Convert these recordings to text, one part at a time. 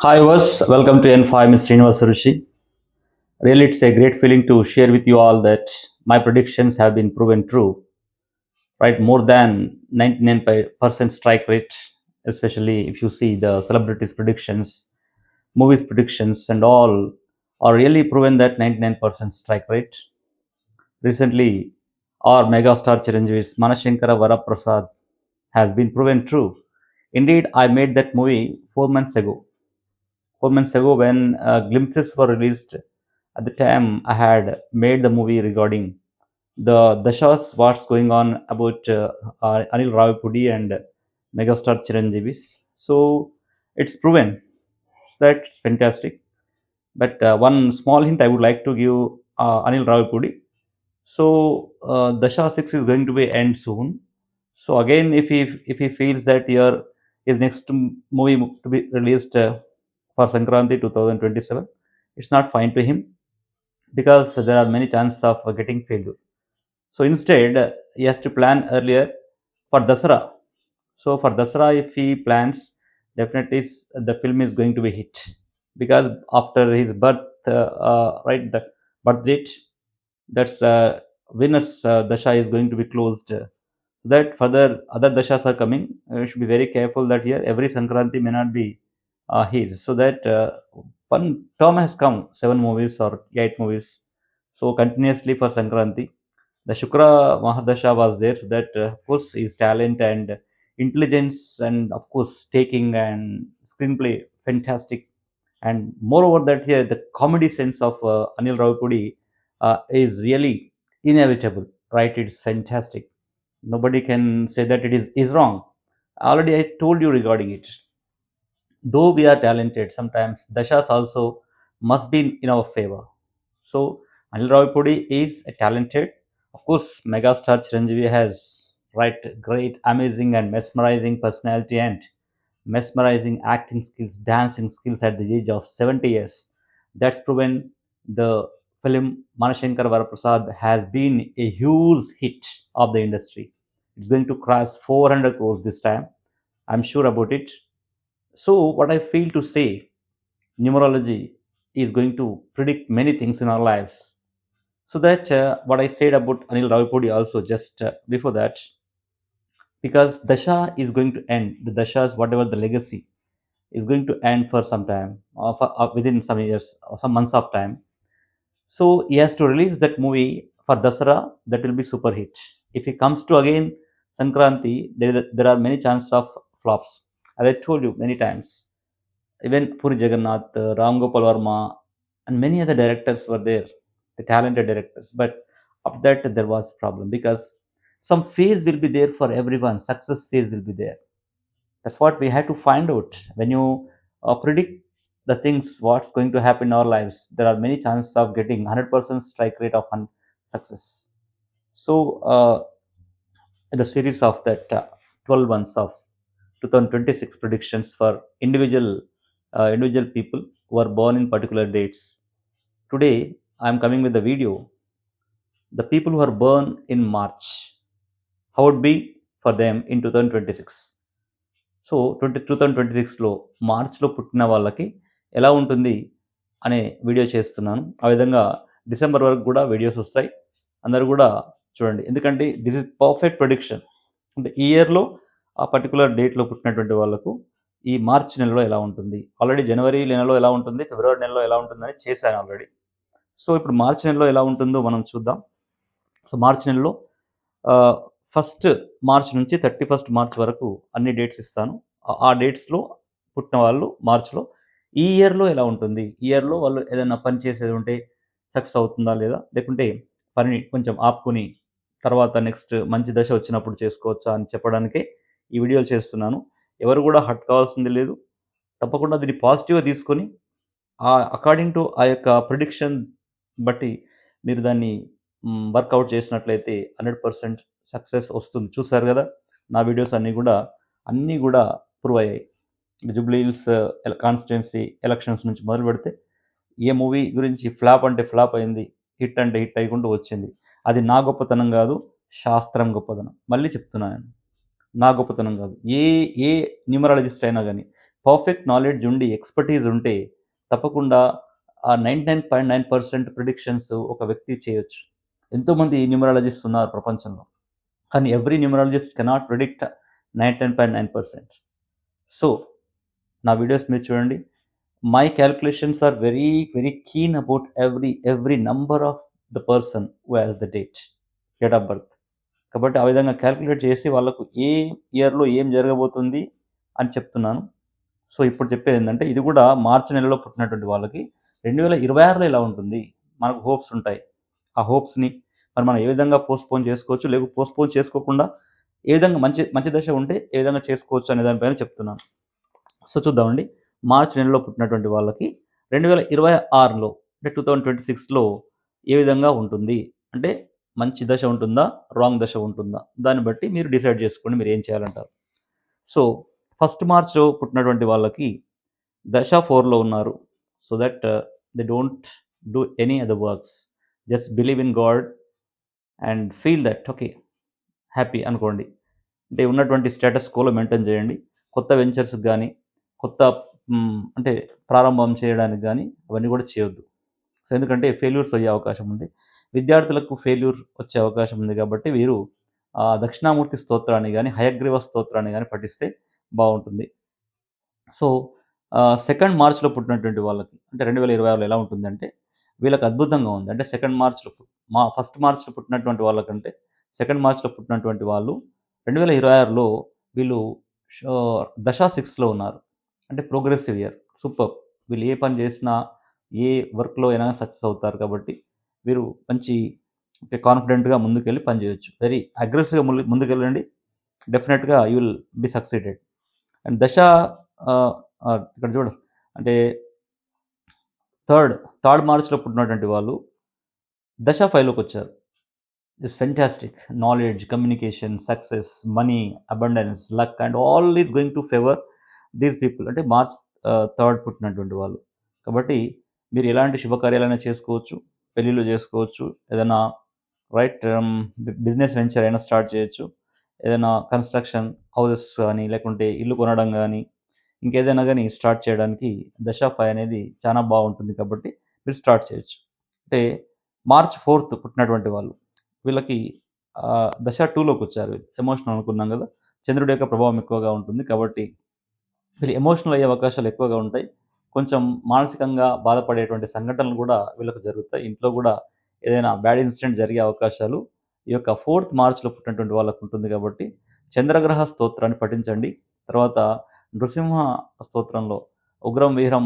Hi, was welcome to N5, Mr. Srinivas Rishi. Really, it's a great feeling to share with you all that my predictions have been proven true, right? More than 99% strike rate, especially if you see the celebrities' predictions, movies' predictions, and all are really proven that 99% strike rate. Recently, our megastar Chiranjeevi's Manashankara Varaprasad has been proven true. Indeed, I made that movie 4 months ago. 4 months ago, when glimpses were released, at the time I had made the movie regarding the dashas, what's going on about Anil Ravipudi and megastar Chiranjeevis. So it's proven that it's fantastic. But one small hint I would like to give Anil Ravipudi. So Dasha 6 is going to be end soon. So again, if he feels that year his next movie to be released for Sankranti 2027, it's not fine to him because there are many chances of getting failure. So instead, he has to plan earlier for Dasara. So for Dasara, if he plans, definitely the film is going to be hit because after his birth, right, the birth date, that's Venus Dasha is going to be closed. So that further other dashas are coming. You should be very careful that here every Sankranti may not be his. So that one term has come, 7 movies or 8 movies. So continuously for Sankranti, the Shukra Mahadasha was there. So that of course his talent and intelligence and of course taking and screenplay fantastic. And moreover that here the comedy sense of Anil Ravipudi is really inevitable, right? It's fantastic. Nobody can say that it is wrong. Already I told you regarding it. Though we are talented, sometimes dashas also must be in our favor. So Anil Ravipudi is a talented. Of course, megastar Chiranjeevi has right great, amazing, and mesmerizing personality and mesmerizing acting skills, dancing skills at the age of 70 years. That's proven. The film Manashankar Varaprasad has been a huge hit of the industry. It's going to cross 400 crores this time. I'm sure about it. So, what I feel to say, numerology is going to predict many things in our lives. So that what I said about Anil Ravipudi also just before that, because Dasha is going to end. The Dashas, whatever the legacy, is going to end for some time, within some years or some months of time. So he has to release that movie for Dasara. That will be super hit. If he comes to again Sankranti, there are many chances of flops. As I told you many times, even Puri Jagannath, Ram Gopal Varma, and many other directors were there, the talented directors. But of that, there was problem because some phase will be there for everyone. Success phase will be there. That's what we had to find out. When you predict the things, what's going to happen in our lives, there are many chances of getting 100% strike rate of success. So, the series of that 12 months of 2026 predictions for individual people who are born in particular dates. Today, I am coming with the video. The people who are born in March, how would be for them in 2026? So 2026లో మార్చ్లో పుట్టిన వాళ్ళకి ఎలా ఉంటుంది అనే video చేస్తున్నాను. ఆ విధంగా December వరకు కూడా వీడియోస్ వస్తాయి. అందరూ కూడా చూడండి. ఎందుకంటే దిస్ ఇస్ పర్ఫెక్ట్ ప్రెడిక్షన్. అంటే ఈ ఇయర్‌లో ఆ పర్టిక్యులర్ డేట్‌లో పుట్టినటువంటి వాళ్ళకు ఈ మార్చ్ నెలలో ఎలా ఉంటుంది? ఆల్రెడీ జనవరి నెలలో ఎలా ఉంటుంది? ఫిబ్రవరి నెలలో ఎలా ఉంటుందని చేశాను ఆల్రెడీ. సో ఇప్పుడు మార్చ్ నెలలో ఎలా ఉంటుందో మనం చూద్దాం. సో మార్చ్ నెలలో ఆహ్, ఫస్ట్ మార్చ్ నుంచి 31 మార్చ్ వరకు అన్ని డేట్స్ ఇస్తాను. ఆ డేట్స్‌లో పుట్టిన వాళ్ళు మార్చ్‌లో ఈ ఇయర్‌లో ఎలా ఉంటుంది? ఈ ఇయర్‌లో వాళ్ళు ఏదైనా పని చేసేది ఉంటే సక్సెస్ అవుతుందా లేదా? లేకుంటే పనిని కొంచెం ఆపుకొని తర్వాత నెక్స్ట్ మంచి దశ వచ్చినప్పుడు చేసుకోవచ్చా అని చెప్పడానికే ఈ వీడియోలు చేస్తున్నాను. ఎవరు కూడా హర్ట్ కావాల్సింది లేదు. తప్పకుండా దీన్ని పాజిటివ్‌గా తీసుకొని అకార్డింగ్ టు ఆ యొక్క ప్రిడిక్షన్ బట్టి మీరు దాన్ని వర్కౌట్ చేసినట్లయితే 100% సక్సెస్ వస్తుంది. చూసారు గదా! నా వీడియోస్ అన్నీ గూడా ప్రూవ్ అయ్యాయి. జూబ్లీ హిల్స్ కాన్స్టిట్యుయెన్సీ ఎలక్షన్స్ నుంచి మొదలుపెడితే ఏ మూవీ గురించి ఫ్లాప్ అంటే ఫ్లాప్ అయింది. హిట్ అంటే హిట్ అయ్యకుంటూ వచ్చింది. అది నా గొప్పతనం గాదు. శాస్త్రం గొప్పతనం. మళ్ళీ చెప్తున్నాను. నా గొప్పతనం గాదు. ఏ ఏ న్యూమరాలజిస్ట్ అయినా గాని పర్ఫెక్ట్ నాలెడ్జ్ ఉండి, ఎక్స్‌పర్‌టీస్ ఉంటే తప్పకుండా ఆ 99.9% ప్రిడిక్షన్స్ ఒక వ్యక్తి చేయొచ్చు. ఎంతోమంది న్యూమరాలజిస్ట్స్ ఉన్నారు ప్రపంచంలో. కానీ every numerologist cannot predict 99.9%. So, నా వీడియోస్ మీరు చూడండి. My calculations are very, very keen about every number of the person who has the date of birth. కాబట్టి ఆ విధంగా క్యాలిక్యులేట్ చేసి వాళ్ళకు ఏ ఇయర్‌లో ఏం జరగబోతుంది అని చెప్తున్నాను. సో, ఇప్పుడు చెప్పేదేంటంటే ఇది కూడా మార్చి నెలలో పుట్టినటువంటి వాళ్ళకి 2026లో ఎలా ఉంటుంది? మనకు హోప్స్ ఉంటాయి. ఆ హోప్స్‌ని మరి మనం ఏ విధంగా పోస్ట్‌పోన్ చేసుకోవచ్చు, లేకపోతే పోస్ట్‌పోన్ చేసుకోకుండా ఏ విధంగా మంచి మంచి దశ ఉంటే ఏ విధంగా చేసుకోవచ్చు అనే దాని పైన చెప్తున్నాను. సో, చూద్దామండి. మార్చి నెలలో పుట్టినటువంటి వాళ్ళకి 2026లో అంటే 2026లో ఏ విధంగా ఉంటుంది? అంటే మంచి దశ ఉంటుందా? రాంగ్ దశ ఉంటుందా? దాన్ని బట్టి మీరు డిసైడ్ చేసుకోండి మీరేం చేయాలంటారు. సో, ఫస్ట్ మార్చ్‌లో పుట్టినటువంటి వాళ్ళకి దశ 4లో ఉన్నారు. So that they don't do any other works. Just believe in God and feel that okay. Happy అనుకోండి. అంటే ఉన్నటువంటి స్టేటస్ కోలో మెయింటైన్ చేయండి. కొత్త వెంచర్స్‌కి గానీ, కొత్త అంటే ప్రారంభం చేయడానికి గానీ అవన్నీ కూడా చేయొద్దు. సో, ఎందుకంటే ఫెయిల్యూర్స్ అయ్యే అవకాశం ఉంది. విద్యార్థులకు ఫెయిల్యూర్ వచ్చే అవకాశం ఉంది కాబట్టి వీరు దక్షిణామూర్తి స్తోత్రాన్ని గానీ, హయగ్రీవ స్తోత్రాన్ని గానీ పఠిస్తే బావుంటుంది. సో, సెకండ్ మార్చ్‌లో పుట్టినటువంటి వాళ్ళకి అంటే 2026లో ఎలా ఉంటుందంటే, వీళ్ళకి అద్భుతంగా ఉంది. అంటే సెకండ్ మార్చ్‌లో ఫస్ట్ మార్చ్‌లో పుట్టినటువంటి వాళ్ళకంటే, సెకండ్ మార్చ్‌లో పుట్టినటువంటి వాళ్ళు 2026లో వీళ్ళు షో దశ 6లో ఉన్నారు. అంటే ప్రోగ్రెసివ్ ఇయర్. సూపర్బ్! వీళ్ళు ఏ పని చేసినా, ఏ వర్క్‌లో అయినా సక్సెస్ అవుతారు కాబట్టి, వీరు మంచి అంటే కాన్ఫిడెంట్‌గా ముందుకెళ్ళి పని చేయొచ్చు. వెరీ అగ్రెసివ్‌గా ముందుకెళ్ళండి. డెఫినిట్‌గా you will be succeeded. And దశ ఇక్కడ చూడు అంటే థర్డ్, థర్డ్ మార్చ్‌లో పుట్టినటువంటి వాళ్ళు దశ 5లోకొచ్చారు. It's fantastic. Knowledge, communication, success, money, abundance, luck and all is going to favour these people. అంటే మార్చ్ థర్డ్ పుట్టినటువంటి వాళ్ళు. కాబట్టి మీరు ఎలాంటి శుభకార్యాలైనా చేసుకోవచ్చు. పెళ్ళిళ్ళు చేసుకోవచ్చు. ఏదైనా రైట్ బిజినెస్ వెంచర్ అయినా స్టార్ట్ చేయొచ్చు. ఏదైనా కన్‌స్ట్రక్షన్ హౌసెస్ గానీ, లేకుంటే ఇల్లు కొనడం గానీ, ఇంకేదైనా గానీ స్టార్ట్ చేయడానికి దశ 5 అనేది చానా బావుంటుంది కాబట్టి మీరు స్టార్ట్ చేయొచ్చు. అంటే మార్చ్ 4 పుట్టినటువంటి వాళ్ళు. వీళ్ళకి దశ 2లోకొచ్చారు. ఎమోషనల్ అనుకున్నాం గదా! చంద్రుడి యొక్క ప్రభావం ఎక్కువగా ఉంటుంది. కాబట్టి వీళ్ళు ఎమోషనల్ అయ్యే అవకాశాలు ఎక్కువగా ఉంటాయి. కొంచెం మానసికంగా బాధపడేటువంటి సంఘటనలు గూడా వీళ్ళకు జరుగుతాయి. ఇంట్లో గూడా ఏదైనా బ్యాడ్ ఇన్సిడెంట్ జరిగే అవకాశాలు ఈ యొక్క 4థ్ మార్చ్‌లో పుట్టినటువంటి వాళ్ళకుంటుంది గాబట్టి, చంద్రగ్రహ స్తోత్రాన్ని పఠించండి. తర్వాత నృసింహ స్తోత్రంలో ఉగ్రం వీరం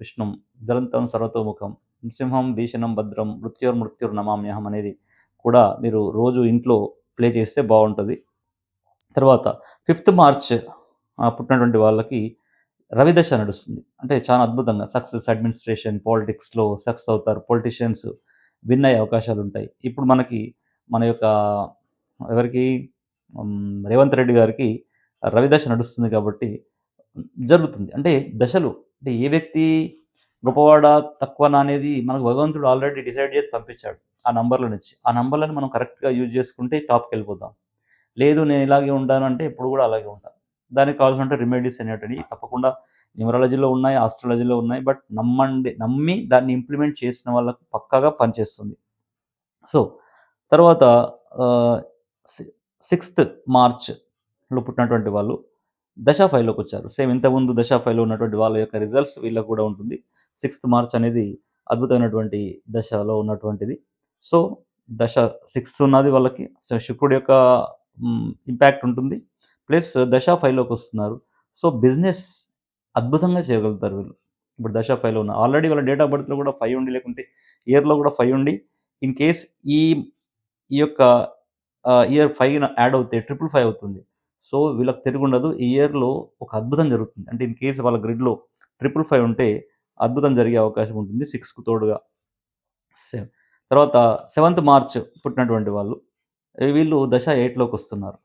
విష్ణుం జ్వలంతం సర్వతోముఖం నృసింహం భీషణం భద్రం మృత్యుర్నమామ్యహం అనేది కూడా మీరు రోజు ఇంట్లో ప్లే చేస్తే బావుంటది. తర్వాత 5థ్ మార్చ్ పుట్టినటువంటి వాళ్ళకి రవి దశ నడుస్తుంది. అంటే చాలా అద్భుతంగా సక్సెస్ అడ్మినిస్ట్రేషన్, పాలిటిక్స్‌లో సక్సెస్ అవుతారు. పొలిటీషియన్స్ విన్ అయ్యే అవకాశాలుంటాయి. ఇప్పుడు మనకి మన యొక్క ఎవరికి రేవంత్ రెడ్డి గారికి రవి దశ నడుస్తుంది కాబట్టి జరుగుతుంది. అంటే దశలు అంటే ఏ వ్యక్తి గొప్పవాడా, తక్కువనా అనేది మనకు భగవంతుడు ఆల్రెడీ డిసైడ్ చేసి పంపించాడు. ఆ నంబర్‌ల నుంచి. ఆ నంబర్‌లను మనం కరెక్ట్‌గా యూజ్ చేసుకుంటే టాప్‌కెళ్ళిపోతాం. లేదు నేను ఇలాగే ఉంటానంటే ఎప్పుడు కూడా అలాగే ఉంటాను. దానికి కావాల్సినటువంటి రెమెడీస్ అనేటివి తప్పకుండా న్యూమరాలజీలో ఉన్నాయి, ఆస్ట్రాలజీలో ఉన్నాయి. బట్ నమ్మి దాన్ని ఇంప్లిమెంట్ చేసిన వాళ్ళకి పక్కాగా పనిచేస్తుంది. సో, తర్వాత ఆహ్, సి సిక్స్త్ మార్చ్‌లో పుట్టినటువంటి వాళ్ళు దశ 5లోకొచ్చారు. సేమ్ ఇంతకుముందు దశ 5లో ఉన్నటువంటి వాళ్ళ యొక్క రిజల్ట్స్ వీళ్ళకి కూడా ఉంటుంది. సిక్స్త్ మార్చ్ అనేది అద్భుతమైనటువంటి దశలో ఉన్నటువంటిది. సో, దశ 6 ఉన్నది వాళ్ళకి. సో, శుక్రుడి యొక్క ఇంపాక్ట్ ఉంటుంది. ప్లస్ దశ 5లోకొస్తున్నారు. సో, బిజినెస్ అద్భుతంగా చేయగలుగుతారు వీళ్ళు. ఇప్పుడు దశ 5లో ఉన్న ఆల్రెడీ వాళ్ళ డేట్ ఆఫ్ బర్త్‌లో కూడా 5 ఉండి లేకుంటే ఇయర్‌లో కూడా 5 ఉండి ఇన్ కేస్ ఈ ఈ యొక్క ఇయర్ 5 యాడ్ అవుతే 555 అవుతుంది. సో, వీళ్ళకి తిరుగుండదు. ఈ ఇయర్‌లో ఒక అద్భుతం జరుగుతుంది. అంటే ఇన్ కేస్ వాళ్ళ గ్రిడ్‌లో 555 ఉంటే అద్భుతం జరిగే అవకాశం ఉంటుంది 6కు తోడుగా. సె తర్వాత 7థ్ మార్చ్ పుట్టినటువంటి వాళ్ళు వీళ్ళు దశ 8లోకొస్తున్నారు.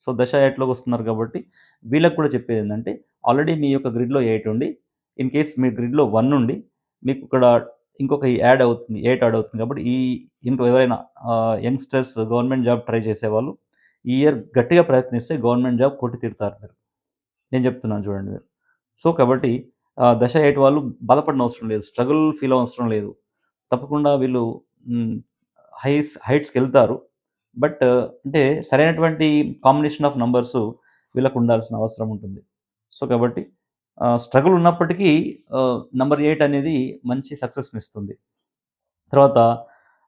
సో, దశ 8లోకొస్తున్నారు కాబట్టి వీళ్ళకి కూడా చెప్పేదేంటంటే ఆల్రెడీ మీ యొక్క గ్రిడ్‌లో 8 ఉండి ఇన్ కేస్ మీ గ్రిడ్‌లో 1 ఉండి మీకు ఇక్కడ ఇంకొక యాడ్ అవుతుంది. 8 యాడ్ అవుతుంది కాబట్టి ఇంకో ఎవరైనా యంగ్‌స్టర్స్ గవర్నమెంట్ జాబ్ ట్రై చేసేవాళ్ళు ఈ ఇయర్ గట్టిగా ప్రయత్నిస్తే గవర్నమెంట్ జాబ్ కొట్టి తీరుతారు మీరు. నేను చెప్తున్నాను చూడండి మీరు. సో, కాబట్టి దశ 8 వాళ్ళు బాధపడనవసరం లేదు. స్ట్రగుల్ ఫీల్ అవ్వవసరం లేదు. తప్పకుండా వీళ్ళు హ్మ్. హైట్స్‌కెళ్తారు. బట్ అంటే సరైనటువంటి కాంబినేషన్ ఆఫ్ నంబర్స్ వీళ్ళకుండాల్సిన అవసరం ఉంటుంది. సో, కాబట్టి స్ట్రగుల్ ఉన్నప్పటికీ నంబర్ 8 అనేది మంచి సక్సెస్‌నిస్తుంది. తర్వాత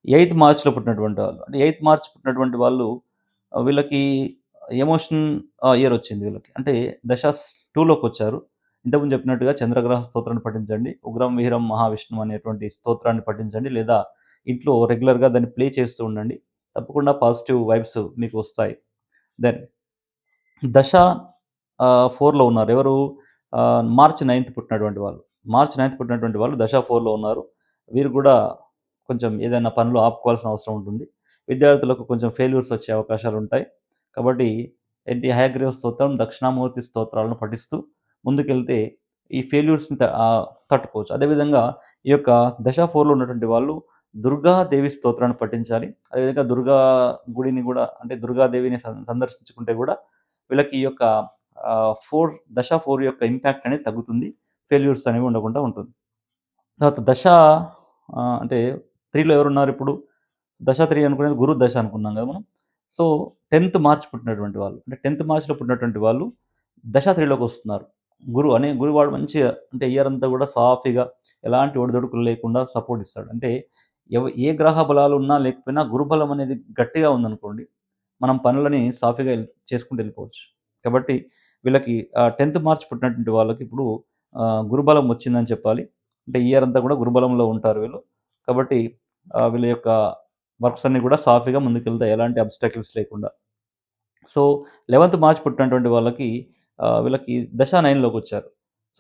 8థ్ మార్చ్‌లో పుట్టినటువంటి వాళ్ళు. అంటే 8థ్ మార్చ్ పుట్టినటువంటి వాళ్ళు వీళ్ళకి ఎమోషన్ ఇయర్ వచ్చింది వీళ్ళకి. అంటే దశ 2లోకొచ్చారు. ఇంతకుముందు చెప్పినట్టుగా చంద్రగ్రహ స్తోత్రాన్ని పఠించండి. ఉగ్రం వీరం మహావిష్ణువు అనేటువంటి స్తోత్రాన్ని పఠించండి. లేదా ఇంట్లో రెగ్యులర్‌గా దాన్ని ప్లే చేస్తూ ఉండండి. తప్పకుండా పాజిటివ్ వైబ్స్ మీకు వస్తాయి. దెన్ దశ 4లో ఉన్నారు. ఎవరు? మార్చ్ 9థ్ పుట్టినటువంటి వాళ్ళు. మార్చ్ 9థ్ పుట్టినటువంటి వాళ్ళు దశ 4లో ఉన్నారు. వీరు కూడా కొంచెం ఏదైనా పనులు ఆపుకోవాల్సిన అవసరం ఉంటుంది. విద్యార్థులకు కొంచెం ఫెయిల్యూర్స్ వచ్చే అవకాశాలుంటాయి. కాబట్టి ఏంటి హయగ్రీవ స్తోత్రం, దక్షిణామూర్తి స్తోత్రాలను పఠిస్తూ ముందుకెళ్తే ఈ ఫెయిల్యూర్స్‌ని తట్టుకోవచ్చు. అదేవిధంగా ఈ యొక్క దశ 4లో ఉన్నటువంటి వాళ్ళు దుర్గాదేవి స్తోత్రాన్ని పఠించాలి. అదేవిధంగా దుర్గా గుడిని గూడా అంటే దుర్గాదేవిని సందర్శించుకుంటే గూడా వీళ్ళకి ఈ యొక్క 4 యొక్క ఇంపాక్ట్ అనేది తగ్గుతుంది. ఫెయిల్యూర్స్ అనేవి ఉండకుండా ఉంటుంది. తర్వాత దశ అంటే 3లో ఎవరున్నారిప్పుడు? దశ 3 అనుకునేది గురు దశ అనుకున్నాం గదా మనం. సో, 10థ్ మార్చ్ పుట్టినటువంటి వాళ్ళు. అంటే 10థ్ మార్చ్‌లో పుట్టినటువంటి వాళ్ళు దశ 3లోకొస్తున్నారు. గురువాడు మంచిగా అంటే ఇయర్ అంతా గూడా సాఫీగా ఎలాంటి ఒడిదుడుకులు లేకుండా సపోర్ట్ ఇస్తాడు. అంటే ఏ గ్రహ బలాలున్నా లేకపోయినా గురుబలం అనేది గట్టిగా ఉందనుకోండి, మనం పనులని సాఫీగా చేసుకుంటూ వెళ్ళిపోవచ్చు. కాబట్టి వీళ్ళకి 10థ్ మార్చ్ పుట్టినటువంటి వాళ్ళకి ఇప్పుడు గురుబలం వచ్చిందని చెప్పాలి. అంటే ఇయర్ అంతా కూడా గురుబలంలో ఉంటారు వీళ్ళు. కాబట్టి వీళ్ళ యొక్క వర్క్స్ అన్నీ కూడా సాఫీగా ముందుకెళ్తాయి. ఎలాంటి అబ్‌స్టాకిల్స్ లేకుండా. సో, 11థ్ మార్చ్ పుట్టినటువంటి వాళ్ళకి వీళ్ళకి దశ 9లోకొచ్చారు.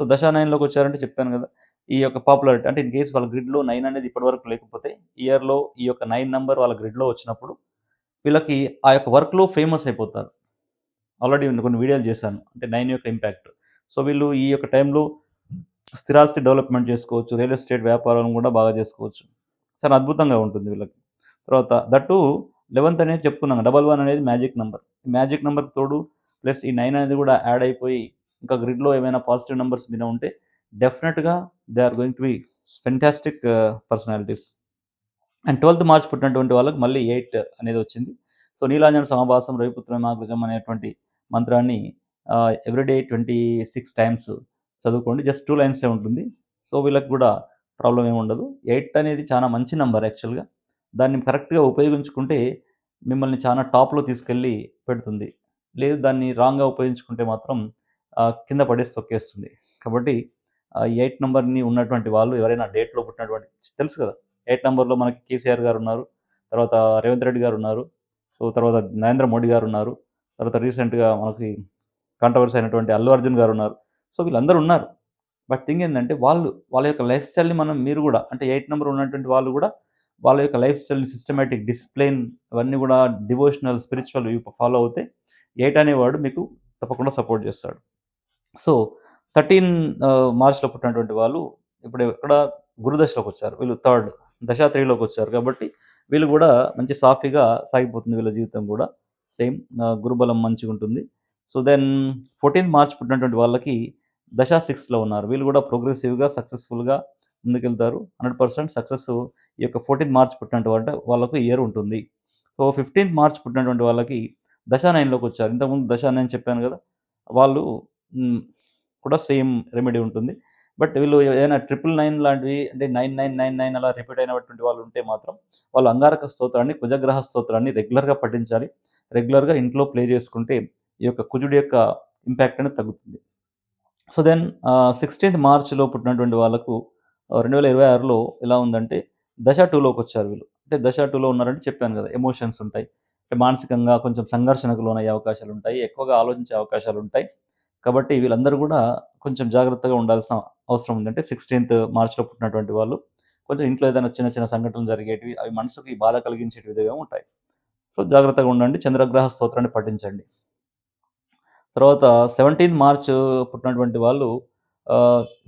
సో, దశ 9లోకొచ్చారంటే చెప్పాను గదా! ఈ యొక్క పాపులారిటీ అంటే ఇన్ కేస్ వాళ్ళ గ్రిడ్‌లో 9 అనేది ఇప్పటివరకు లేకపోతే ఇయర్‌లో ఈ యొక్క 9 నంబర్ వాళ్ళ గ్రిడ్‌లో వచ్చినప్పుడు వీళ్ళకి ఆ యొక్క వర్క్‌లో ఫేమస్ అయిపోతారు. ఆల్రెడీ కొన్ని వీడియోలు చేశాను. అంటే 9 యొక్క ఇంపాక్ట్. సో, వీళ్ళు ఈ యొక్క టైంలో స్థిరాస్తి డెవలప్‌మెంట్ చేసుకోవచ్చు. రియల్ ఎస్టేట్ వ్యాపారం కూడా బాగా చేసుకోవచ్చు. చాలా అద్భుతంగా ఉంటుంది వీళ్ళకి. తర్వాత దట్ టూ 11థ్ అనేది చెప్పుకున్నాం. 11 అనేది మ్యాజిక్ నంబర్. మ్యాజిక్ నంబర్‌కి తోడు ప్లస్ ఈ 9 అనేది కూడా యాడ్ అయిపోయి ఇంకా గ్రిడ్‌లో ఏమైనా పాజిటివ్ నంబర్స్ మీద ఉంటే డెఫినిట్‌గా they are going to be fantastic personalities. And 12థ్ మార్చ్ పుట్టినటువంటి వాళ్ళకి మళ్ళీ 8 అనేదొచ్చింది. సో, నీలాంజన సమాభాసం రవిపుత్రమాగ్రజం అనేటువంటి మంత్రాన్ని ఎవ్రీడే 26 టైమ్స్ చదువుకోండి. జస్ట్ 2 లైన్సే ఉంటుంది. సో, వీళ్ళకి గూడా ప్రాబ్లమ్ ఏముండదు. 8 అనేది చాలా మంచి నంబర్ యాక్చువల్‌గా. దాన్ని కరెక్ట్‌గా ఉపయోగించుకుంటే మిమ్మల్ని చాలా టాప్‌లో తీసుకెళ్ళి పెడుతుంది. లేదు దాన్ని రాంగ్‌గా ఉపయోగించుకుంటే మాత్రం కింద పడేసి తొక్కేస్తుంది. కాబట్టి 8 నంబర్‌ని ఉన్నటువంటి వాళ్ళు ఎవరైనా డేట్‌లో పుట్టినటువంటి తెలుసు కదా! 8 నంబర్‌లో మనకి కేసీఆర్ గారున్నారు. తర్వాత రేవంత్ రెడ్డి గారున్నారు. సో, తర్వాత నరేంద్ర మోడీ గారున్నారు. తర్వాత రీసెంట్‌గా మనకి కాంట్రోవర్సీ అయినటువంటి అల్లు అర్జున్ గారున్నారు. సో, వీళ్ళందరూ ఉన్నారు. బట్ థింగ్ ఏందంటే వాళ్ళ యొక్క లైఫ్ స్టైల్‌ని మీరు గూడా అంటే 8 నంబర్ ఉన్నటువంటి వాళ్ళు గూడా వాళ్ళ యొక్క లైఫ్ స్టైల్‌ని సిస్టమాటిక్ డిసిప్లిన్ అవన్నీ గూడా డివోషనల్, స్పిరిచ్యువల్ ఫాలో అవుతే 8 అనేవాడు మీకు తప్పకుండా సపోర్ట్ జేస్తాడు. సో, 13 మార్చ్‌లో పుట్టినటువంటి వాళ్ళు ఇప్పుడు ఎక్కడ గురుదశలోకొచ్చారు. వీళ్ళు థర్డ్ దశ 3లోకొచ్చారు. కాబట్టి వీళ్ళు గూడా మంచి సాఫీగా సాగిపోతుంది వీళ్ళ జీవితం గూడా. సేమ్ గురుబలం మంచిగుంటుంది. సో, దెన్ 14థ్ మార్చ్ పుట్టినటువంటి వాళ్ళకి దశ 6లో ఉన్నారు. వీళ్ళు గూడా ప్రోగ్రెసివ్‌గా, సక్సెస్‌ఫుల్‌గా ముందుకెళ్తారు. 100% సక్సెస్ ఈ యొక్క 14థ్ మార్చ్ పుట్టినటువంటి వాళ్ళకు ఇయర్ ఉంటుంది. సో, 15థ్ మార్చ్ పుట్టినటువంటి వాళ్ళకి దశ 9లోకొచ్చారు. ఇంతకుముందు దశ 9 చెప్పాను గదా! వాళ్ళు హ్మ్. కూడా సేమ్ రెమెడీ ఉంటుంది. బట్ వీళ్ళు ఏదైనా 999 లాంటివి అంటే 9999 అలా రిపీట్ అయినటువంటి వాళ్ళు ఉంటే మాత్రం వాళ్ళు అంగారక స్తోత్రాన్ని, కుజగ్రహ స్తోత్రాన్ని రెగ్యులర్‌గా పఠించాలి. రెగ్యులర్‌గా ఇంట్లో ప్లే చేసుకుంటే ఈ యొక్క కుజుడి యొక్క ఇంపాక్ట్ అనేది తగ్గుతుంది. సో, దెన్ 16థ్ మార్చ్‌లో పుట్టినటువంటి వాళ్ళకు 2026లో ఎలా ఉందంటే దశ 2లోకొచ్చారు వీళ్ళు. అంటే దశ 2లో ఉన్నారంటే చెప్పాను గదా! ఎమోషన్స్ ఉంటాయి. అంటే మానసికంగా కొంచెం సంఘర్షణకు లోనయ్యే అవకాశాలుంటాయి. ఎక్కువగా ఆలోచించే అవకాశాలుంటాయి. కాబట్టి వీళ్ళందరూ గూడా కొంచెం జాగ్రత్తగా ఉండాల్సిన అవసరం ఉంది. అంటే 16థ్ మార్చ్‌లో పుట్టినటువంటి వాళ్ళు కొంచెం ఇంట్లో ఏదైనా చిన్న చిన్న సంఘటనలు జరిగేటివి అవి మనసుకి బాధ కలిగించేటి విధంగా ఉంటాయి. సో, జాగ్రత్తగా ఉండండి. చంద్రగ్రహ స్తోత్రాన్ని పఠించండి. తర్వాత 17 మార్చ్ పుట్టినటువంటి వాళ్ళు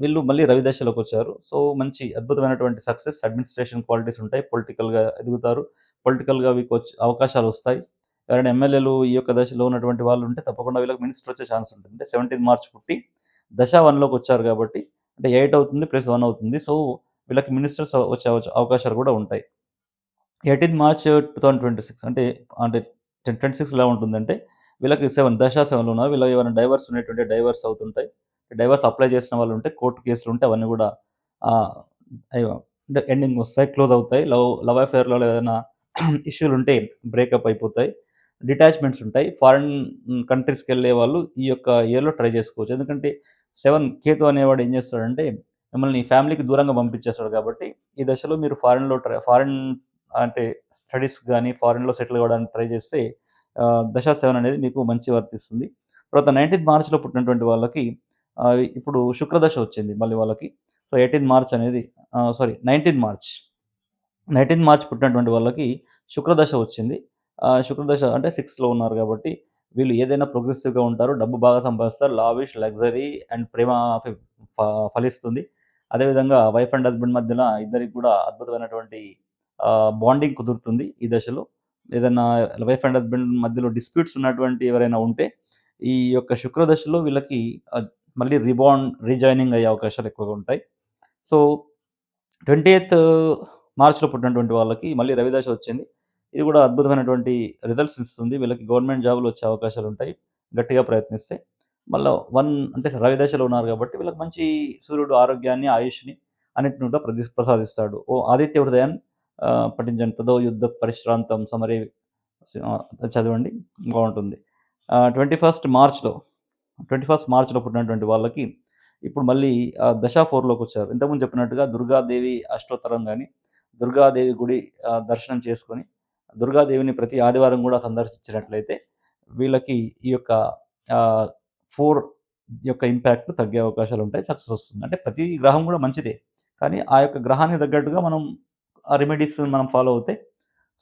వీళ్ళు మళ్ళీ రవి దశలోకొచ్చారు. సో, మంచి అద్భుతమైనటువంటి సక్సెస్, అడ్మినిస్ట్రేషన్ క్వాలిటీస్ ఉంటాయి. పొలిటికల్‌గా ఎదుగుతారు. పొలిటికల్‌గా మీకు అవకాశాలొస్తాయి. ఎవరైనా ఎమ్మెల్యేలు ఈ యొక్క దశలో ఉన్నటువంటి వాళ్ళు ఉంటే తప్పకుండా వీళ్ళకి మినిస్టర్ వచ్చే ఛాన్స్ ఉంటుంది. అంటే 17 మార్చ్ పుట్టి దశ 1లోకొచ్చారు గాబట్టి అంటే 8 అవుతుంది ప్లస్ 1 అవుతుంది. సో, వీళ్ళకి మినిస్టర్స్ వచ్చే అవకాశాలు గూడా ఉంటాయి. 18 మార్చ్ 2026 అంటే 26 ఎలా ఉంటుందంటే, వీళ్ళకి 7 దశ 7లో ఉన్నారు. వీళ్ళకి ఏమైనా డైవర్స్ ఉన్నట్టుంటే డైవర్స్ అవుతుంటాయి. డైవర్స్ అప్లై చేసిన వాళ్ళుంటే, కోర్ట్ కేసులుంటే అవన్నీ గూడా ఆహ్, అయ్యో అంటే ఎండింగొస్తాయి. క్లోజ్ అవుతాయి. లవ్ అఫేర్‌లో ఏదైనా ఇష్యూలుంటే బ్రేకప్ అయిపోతాయి. డిటాచ్‌మెంట్స్ ఉంటాయి. ఫారిన్ కంట్రీస్‌కెళ్ళే వాళ్ళు ఈ యొక్క ఇయర్‌లో ట్రై చేసుకోవచ్చు. ఎందుకంటే 7 కేతు అనేవాడు ఏం చేస్తాడంటే, మిమ్మల్ని ఫ్యామిలీకి దూరంగా పంపించేస్తాడు కాబట్టి, ఈ దశలో మీరు ఫారిన్ అంటే స్టడీస్‌కి గాని, ఫారిన్‌లో సెటిల్ అవ్వడానికి ట్రై చేస్తే దశ 7 అనేది మీకు మంచి వర్తిస్తుంది. తర్వాత 19థ్ మార్చ్‌లో పుట్టినటువంటి వాళ్ళకి ఇప్పుడు శుక్రదశ వచ్చింది మళ్ళీ వాళ్ళకి. సో, 18 మార్చ్ అనేది 19 మార్చ్. 19 మార్చ్ పుట్టినటువంటి వాళ్ళకి శుక్రదశ వచ్చింది. శుక్రదశ అంటే 6లో ఉన్నారు కాబట్టి, వీళ్ళు ఏదైనా ప్రోగ్రెసివ్‌గా ఉంటారు. డబ్బు బాగా సంపాదిస్తారు. లావిష్, లగ్జరీ అండ్ ప్రేమ ఫి ఫ ఫలిస్తుంది. అదేవిధంగా వైఫ్ అండ్ హస్బెండ్ మధ్యన ఇద్దరికి కూడా అద్భుతమైనటువంటి బాండింగ్ కుదురుతుంది ఈ దశలో. ఏదన్నా వైఫ్ అండ్ హస్బెండ్ మధ్యలో డిస్ప్యూట్స్ ఉన్నటువంటి ఎవరైనా ఉంటే, ఈ యొక్క శుక్రదశలో వీళ్ళకి ఆహ్, మళ్ళీ రీజాయినింగ్ అయ్యే అవకాశాలు ఎక్కువగా ఉంటాయి. సో 20థ్ మార్చ్‌లో పుట్టినటువంటి వాళ్ళకి మళ్ళీ రవిదశ వచ్చింది. ఇది కూడా అద్భుతమైనటువంటి రిజల్ట్స్ ఇస్తుంది. వీళ్ళకి గవర్నమెంట్ జాబ్‌లు వచ్చే అవకాశాలుంటాయి. గట్టిగా ప్రయత్నిస్తే. మళ్ళా 1 అంటే రవిదశలో ఉన్నారు కాబట్టి వీళ్ళకి మంచి సూర్యుడు ఆరోగ్యాన్ని, ఆయుష్‌ని అన్నిటిని కూడా ప్రసాదిస్తాడు. ఓ ఆదిత్య హృదయాన్ని పఠించండి. తదో యుద్ధ పరిశ్రాంతం సమరే చదవండి బావుంటుంది. 21 మార్చ్‌లో 21 మార్చ్‌లో పుట్టినటువంటి వాళ్ళకి ఇప్పుడు మళ్ళీ దశ 4లోకొచ్చారు. ఇంతకుముందు చెప్పినట్టుగా దుర్గాదేవి అష్టోత్తరం గాని, దుర్గాదేవి గుడి దర్శనం చేసుకొని, దుర్గాదేవిని ప్రతి ఆదివారం గూడా సందర్శించినట్లయితే, వీళ్ళకి ఈ యొక్క ఆహ్, 4 యొక్క ఇంపాక్ట్ తగ్గే అవకాశాలుంటాయి. సక్సెస్ వస్తుంది. అంటే ప్రతి గ్రహం గూడా మంచిదే. కానీ ఆ యొక్క గ్రహానికి తగ్గట్టుగా మనం ఆ రెమెడీస్ మనం ఫాలో అవుతే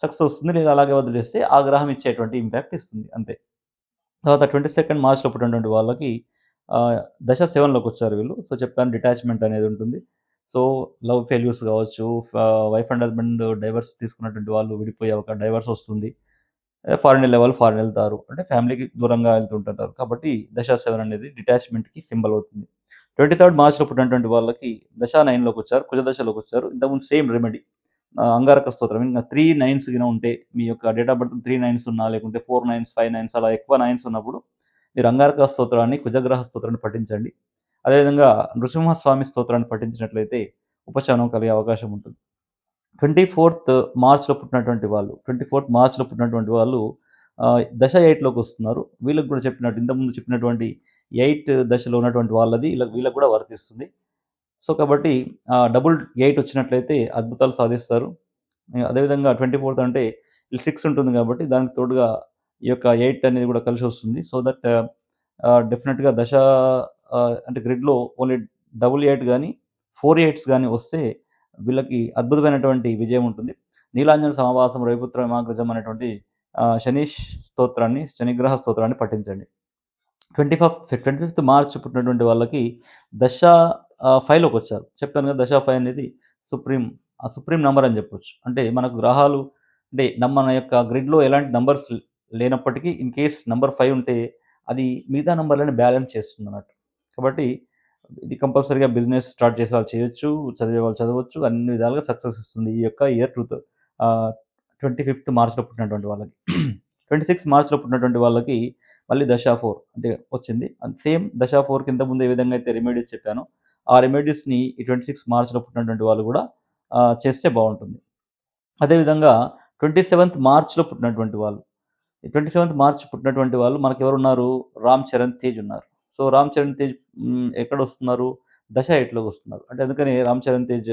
సక్సెస్ వస్తుంది. లేదా అలాగే వదిలేస్తే ఆ గ్రహం ఇచ్చేటువంటి ఇంపాక్ట్ ఇస్తుంది అంతే. తర్వాత 22 మార్చ్‌లో పుట్టినటువంటి వాళ్ళకి ఆహ్, దశ 7లోకొచ్చారు వీళ్ళు. సో, చెప్పాను డిటాచ్‌మెంట్ అనేదుంటుంది. సో, లవ్ ఫెయిల్యూర్స్ గావచ్చు, వైఫ్ అండ్ హస్బెండ్ డైవర్స్ తీసుకున్నటువంటి వాళ్ళు విడిపోయే డైవర్స్ వస్తుంది. ఫారిన్ ఎళ్ళేవాళ్ళు ఫారిన్ ఎళ్తారు. అంటే ఫ్యామిలీకి దూరంగా వెళ్తుంటుంటారు. కాబట్టి దశ 7 అనేది డిటాచ్‌మెంట్‌కి సింబల్ అవుతుంది. 23 మార్చ్‌లో పుట్టినటువంటి వాళ్ళకి దశ 9లోకొచ్చారు. కుజ దశలోకొచ్చారు. ఇంతకుముందు సేమ్ రెమెడీ. అంగారక స్తోత్రం. ఇంగ 3 నైన్స్ గిన ఉంటే మీ యొక్క డేట్ ఆఫ్ బర్త్ 3 నైన్స్ ఉన్నా, లేకుంటే 4 నైన్స్, 5 నైన్స్ అలా ఎక్కువ నైన్స్ ఉన్నప్పుడు మీరు అంగారక స్తోత్రాన్ని, కుజగ్రహ స్తోత్రాన్ని పఠించండి. అదేవిధంగా నృసింహస్వామి స్తోత్రాన్ని పఠించినట్లయితే ఉపశమనం కలిగే అవకాశం ఉంటుంది. 24థ్ మార్చ్‌లో పుట్టినటువంటి వాళ్ళు 24థ్ మార్చ్‌లో పుట్టినటువంటి వాళ్ళు దశ 8లోకొస్తున్నారు. వీళ్ళకి కూడా చెప్పినట్టు ఇంతకుముందు చెప్పినటువంటి 8 దశలో ఉన్నటువంటి వాళ్ళది వీళ్ళకి కూడా వర్తిస్తుంది. సో, కాబట్టి డబుల్ 8 వచ్చినట్లయితే అద్భుతాలు సాధిస్తారు. అదేవిధంగా 24థ్ అంటే 6 ఉంటుంది కాబట్టి దానికి తోడుగా ఈ యొక్క 8 అనేది కూడా కలిసొస్తుంది. సో దట్ డెఫినిట్‌గా అంటే గ్రిడ్‌లో ఓన్లీ డబుల్ 8 గాని, 4 ఎయిట్స్ గాని వస్తే వీళ్ళకి అద్భుతమైనటువంటి విజయం ఉంటుంది. నీలాంజన సమావాసం రవిపుత్ర యమాగ్రజం అనేటువంటి శనిగ్రహ స్తోత్రాన్ని పఠించండి. 25థ్ మార్చ్ పుట్టినటువంటి వాళ్ళకి దశ 5లోకొచ్చారు. చెప్పాను కదా! దశ 5 అనేది సుప్రీం సుప్రీం నంబర్ అని చెప్పొచ్చు. అంటే మనకు గ్రహాలు అంటే మన యొక్క గ్రిడ్‌లో ఎలాంటి నంబర్స్ లేనప్పటికీ ఇన్ కేస్ నంబర్ 5 ఉంటే అది మిగతా నంబర్‌లని బ్యాలెన్స్ చేస్తుందన్నట్టు. కాబట్టి ఇది కంపల్సరీగా బిజినెస్ స్టార్ట్ చేసేవాళ్ళు చేయొచ్చు. చదివేవాళ్ళు చదవచ్చు. అన్ని విధాలుగా సక్సెస్ ఇస్తుంది. ఈ యొక్క ఇయర్ 25థ్ మార్చ్‌లో పుట్టినటువంటి వాళ్ళకి. 26 మార్చ్‌లో పుట్టినటువంటి వాళ్ళకి మళ్ళీ దశ 4 అంటే వచ్చింది. అండ్ సేమ్ దశ 4 కింత ముందు ఏ విధంగా అయితే రెమెడీస్ చెప్పానో, ఆ రెమెడీస్‌ని ఈ 26 మార్చ్‌లో పుట్టినటువంటి వాళ్ళు గూడా చేస్తే బావుంటుంది. అదేవిధంగా 27థ్ మార్చ్‌లో పుట్టినటువంటి వాళ్ళు. ఈ 27థ్ మార్చ్ పుట్టినటువంటి వాళ్ళు మనకెవరున్నారు? 'రామ్ చరణ్ తేజ్' ఉన్నారు. సో, 'రామ్ చరణ్ తేజ్' ఎక్కడొస్తున్నారు? దశ 8లోకి వస్తున్నారు. అంటే అందుకని 'రామ్ చరణ్ తేజ్'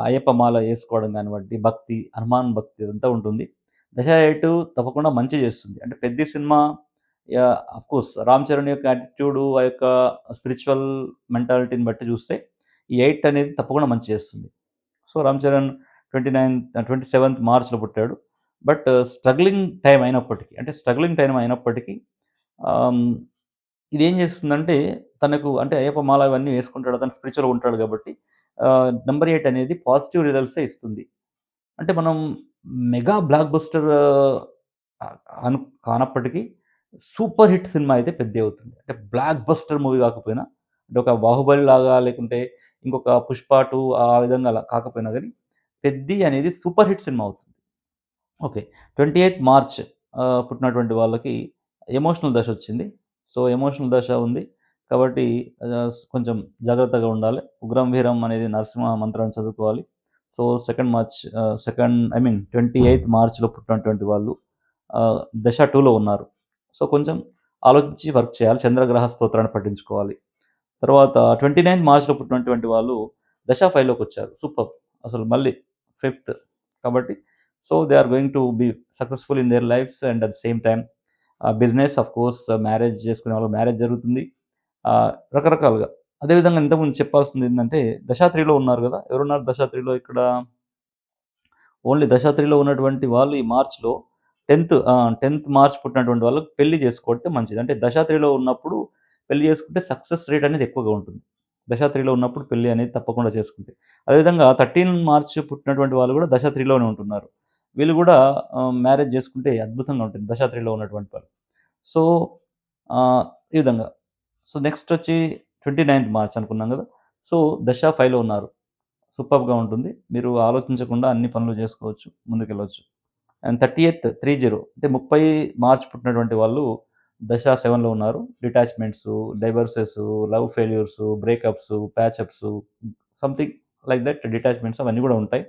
అయ్యప్ప మాల ఏసుకోవడం గానివ్వండి, భక్తి, హనుమాన్ భక్తి ఇదంతా ఉంటుంది. దశ 8 తప్పకుండా మంచి చేస్తుంది. అంటే 'పెద్ది' సినిమా ఆఫ్‌కోర్స్ 'రామ్ చరణ్' యొక్క యాటిట్యూడు, ఆ యొక్క స్పిరిచ్యువల్ మెంటాలిటీని బట్టి చూస్తే ఈ 8 అనేది తప్పకుండా మంచి చేస్తుంది. సో, 'రామ్ చరణ్' 27థ్ మార్చ్‌లో పుట్టాడు. బట్ స్ట్రగ్లింగ్ టైమ్ అయినప్పటికీ ఆహ్, హ్మ్, ఇదేం చేస్తుందంటే తనకు అంటే అయ్యప్ప మాల ఇవన్నీ వేసుకుంటాడు. తను స్పిరిచ్యువల్‌గా ఉంటాడు కాబట్టి నంబర్ 8 అనేది పాజిటివ్ రిజల్ట్సే ఇస్తుంది. అంటే మనం మెగా బ్లాక్ బస్టర్ ఆహ్, అను కానప్పటికీ సూపర్ హిట్ సినిమా అయితే పెద్దే అవుతుంది. అంటే బ్లాక్ బస్టర్ మూవీ కాకపోయినా అంటే ఒక 'బాహుబలి' లాగా లేకుంటే ఇంకొక 'పుష్ప 2' ఆ విధంగా అలా కాకపోయినా గానీ 'పెద్ది' అనేది సూపర్ హిట్ సినిమా అవుతుంది. ఓకే. 28 మార్చ్ పుట్టినటువంటి వాళ్ళకి ఎమోషనల్ దశొచ్చింది. సో, ఎమోషనల్ దశ ఉంది. కాబట్టి కొంచెం జాగ్రత్తగా ఉండాలి. 'ఉగ్రం వీరం' అనేది నరసింహ మంత్రాన్ని చదువుకోవాలి. So, second March second I mean 28 మార్చ్‌లో పుట్టినటువంటి వాళ్ళు దశ 2లో ఉన్నారు. సో, కొంచెం ఆలోచించి వర్క్ చేయాలి. చంద్రగ్రహ స్తోత్రాన్ని పఠించుకోవాలి. తర్వాత 29 మార్చ్‌లో పుట్టినటువంటి వాళ్ళు దశ 5లోకొచ్చారు. సూపర్బ్! అసలు మళ్ళీ ఫిఫ్త్. కాబట్టి so, they are going to be successful in their lives and at the same time business of course marriage చేసుకునే వాళ్ళకి మ్యారేజ్ జరుగుతుంది. రకరకాలుగా. అదే విధంగా ఇంతకుముందు చెప్పాల్సిందేంటంటే దశ 3లో ఉన్నారు గదా! ఎవరున్నారు దశ 3లో ఇక్కడ? ఓన్లీ దశాత్రిలో ఉన్నటువంటి వాళ్ళు ఈ మార్చ్‌లో 10థ్ మార్చ్ పుట్టినటువంటి వాళ్ళకి పెళ్లి చేసుకోవడం మంచిది. అంటే దశాత్రిలో ఉన్నప్పుడు పెళ్లి చేసుకుంటే సక్సెస్ రేట్ అనేది ఎక్కువగా ఉంటుంది. దశాత్రిలో ఉన్నప్పుడు పెళ్లి అనేది తప్పకుండా చేసుకుంటే. అదేవిధంగా 13 మార్చ్ పుట్టినటువంటి వాళ్ళు కూడా దశాత్రిలోనే ఉంటున్నారు. వీళ్ళు కూడా మ్యారేజ్ చేసుకుంటే అద్భుతంగా ఉంటుంది దశాత్రిలో ఉన్నటువంటి వాళ్ళు. సో, ఈ విధంగా. సో, నెక్స్ట్ వచ్చి 29థ్ మార్చ్ అనుకున్నాం గదా! సో, దశ 5లో ఉన్నారు. సూపర్బ్‌గా ఉంటుంది. మీరు ఆలోచించకుండా అన్ని పనులు జేసుకోవచ్చు. ముందుకెళ్ళొచ్చు. అండ్ 30th అంటే 30 మార్చ్ పుట్టినటువంటి వాళ్ళు దశ 7లో ఉన్నారు. Detachments, divorces, love failures, breakups, patchups something like that detachments అవన్నీ గూడా ఉంటాయి.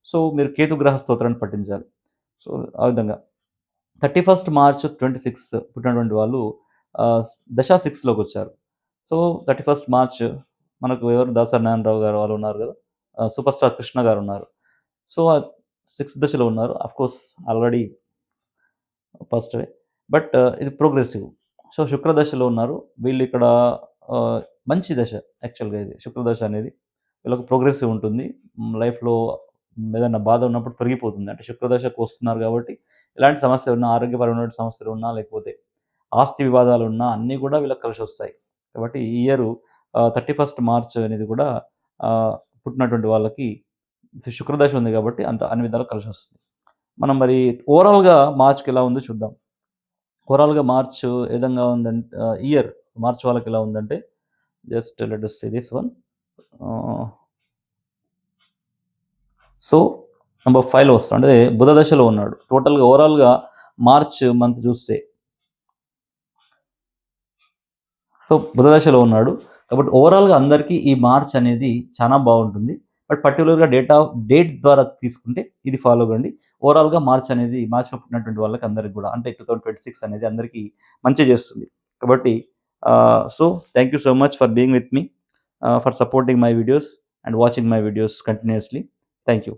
సో, మీరు కేతు గ్రహ స్తోత్రాన్ని పఠించాలి. సో, ఆ విధంగా. 31 మార్చ్ 26 పుట్టినటువంటి వాళ్ళు దశ 6లోకొచ్చారు. సో, 31 మార్చ్ మనకు ఎవరు దాసరి నారాయణరావు గారు వాళ్ళు ఉన్నారు గదా! సూపర్ స్టార్ కృష్ణ గారున్నారు. సో, సిక్స్త్ దశలో ఉన్నారు. Of course already passed away. But ఇది ప్రోగ్రెసివ్. సో, శుక్ర దశలో ఉన్నారు. వీళ్ళిక్కడ ఆహ్, మంచి దశ యాక్చువల్‌గా ఇది. శుక్ర దశ అనేది వీళ్ళకి ప్రోగ్రెసివ్ ఉంటుంది. లైఫ్‌లో ఏదన్నా బాధ ఉన్నప్పుడు తొలగిపోతుంది. అంటే శుక్ర దశకు వస్తున్నారు గాబట్టి, ఎలాంటి సమస్యలున్నా, ఆరోగ్యపరమైనటువంటి సమస్యలున్నా, లేకపోతే ఆస్తి వివాదాలున్నా అన్నీ గూడా వీళ్ళకి కలిసొస్తాయి. కాబట్టి ఈ ఇయరు 31 మార్చ్ అనేది కూడా ఆహ్, పుట్టినటువంటి వాళ్ళకి శుక్రదశ ఉంది గాబట్టి అన్ని విధాలుగా కలిసొస్తుంది. మనం మరి ఓవరాల్‌గా మార్చ్‌కెలా ఉందో చూద్దాం. ఓవరాల్‌గా మార్చ్ ఏ విధంగా ఇయర్ మార్చ్ వాళ్ళకెలా ఉందంటే just let us see this one. Ah, so, number 5లో వస్తాం. అంటే బుధ దశలో ఉన్నాడు. టోటల్‌గా ఓవరాల్‌గా మార్చ్ మంత్ చూస్తే సో, బుధ దశలో ఉన్నాడు. కాబట్టి ఓవరాల్‌గా అందరికీ ఈ మార్చ్ అనేది చానా బావుంటుంది. బట్ పర్టిక్యులర్‌గా డేట్ ద్వారా తీసుకుంటే ఇది ఫాలో కండి. ఓవరాల్‌గా మార్చ్ అనేది మార్చ్‌లో పుట్టినటువంటి వాళ్ళకి అందరికి గూడా అంటే 2026 అనేది అందరికీ మంచి చేస్తుంది. కాబట్టి so, thank you so much for being with me. For supporting my videos and watching my videos continuously. Thank you.